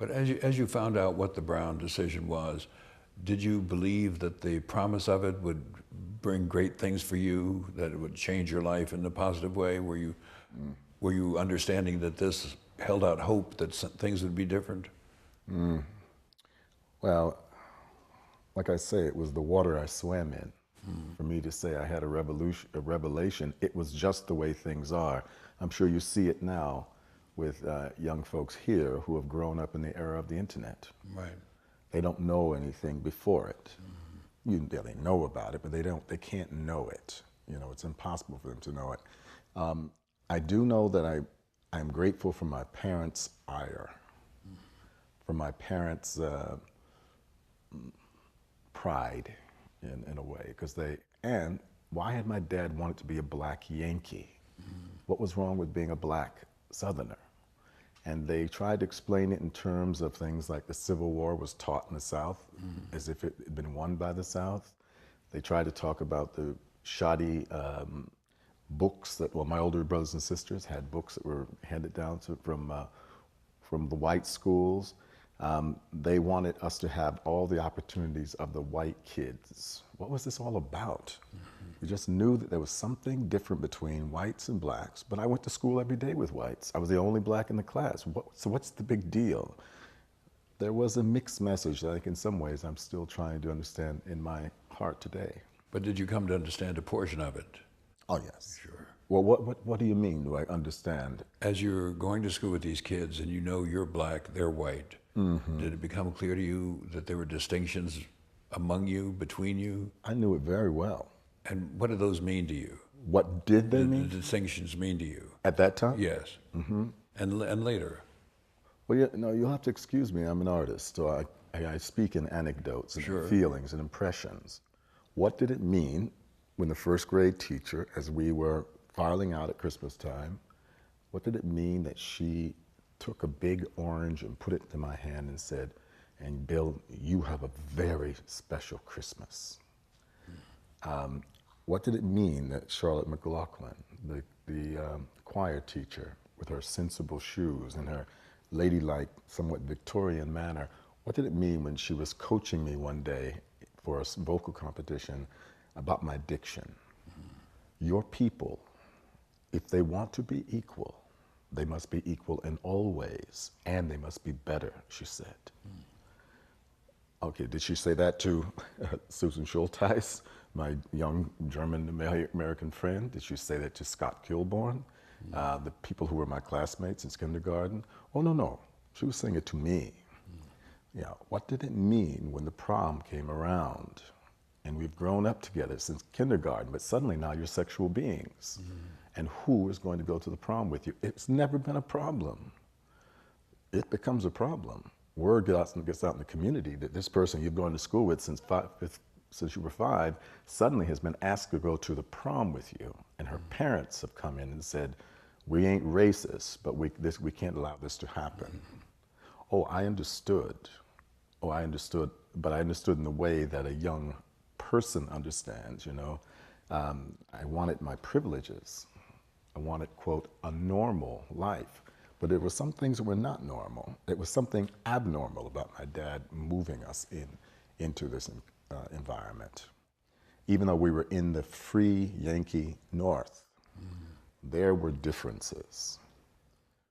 But as you found out what the Brown decision was, did you believe that the promise of it would bring great things for you, that it would change your life in a positive way? Were you understanding that this held out hope that things would be different? Well, like I say, it was the water I swam in. For me to say I had a revelation, it was just the way things are. I'm sure you see it now with young folks here who have grown up in the era of the internet. Right. They don't know anything before it. They know about it, but they can't know it. You know, it's impossible for them to know it. I do know that I'm grateful for my parents' ire, for my parents' pride in a way, and why had my dad wanted to be a black Yankee? What was wrong with being a black Southerner? And they tried to explain it in terms of things like the Civil War was taught in the South, as if it had been won by the South. They tried to talk about the shoddy books that, well, my older brothers and sisters had books that were handed down from the white schools. They wanted us to have all the opportunities of the white kids. What was this all about? We just knew that there was something different between whites and blacks, but I went to school every day with whites. I was the only black in the class. So what's the big deal? There was a mixed message that I think in some ways I'm still trying to understand in my heart today. But did you come to understand a portion of it? Oh, yes. Sure. Well, what do you mean, do I understand? As you're going to school with these kids and you know you're black, they're white, did it become clear to you that there were distinctions among you, between you? I knew it very well. And what do those mean to you? What did they mean? The distinctions mean to you? At that time? Yes. And later? Well, you'll have to excuse me. I'm an artist, so I speak in anecdotes and Sure. feelings and impressions. What did it mean when the first grade teacher, as we were filing out at Christmas time, what did it mean that she took a big orange and put it into my hand and said, "And Bill, you have a very special Christmas"? What did it mean that Charlotte McLaughlin, the choir teacher, with her sensible shoes and her ladylike, somewhat Victorian manner, what did it mean when she was coaching me one day for a vocal competition about my diction? Your people, if they want to be equal, they must be equal in all ways, and they must be better, she said. Okay, did she say that to Susan Schulteis, my young German American friend? Did she say that to Scott Kilborn, the people who were my classmates in kindergarten? Oh, no. She was saying it to me. Yeah, what did it mean when the prom came around? And we've grown up together since kindergarten, but suddenly now you're sexual beings. And who is going to go to the prom with you? It's never been a problem. It becomes a problem. Word gets out in the community that this person you've gone to school with since you were 5 suddenly has been asked to go to the prom with you. And her parents have come in and said, "We ain't racist, but we can't allow this to happen." Oh, I understood. But I understood in the way that a young person understands, you know. I wanted my privileges. I wanted, quote, a normal life. But there were some things that were not normal. There was something abnormal about my dad moving us into this environment. Even though we were in the free Yankee North, there were differences.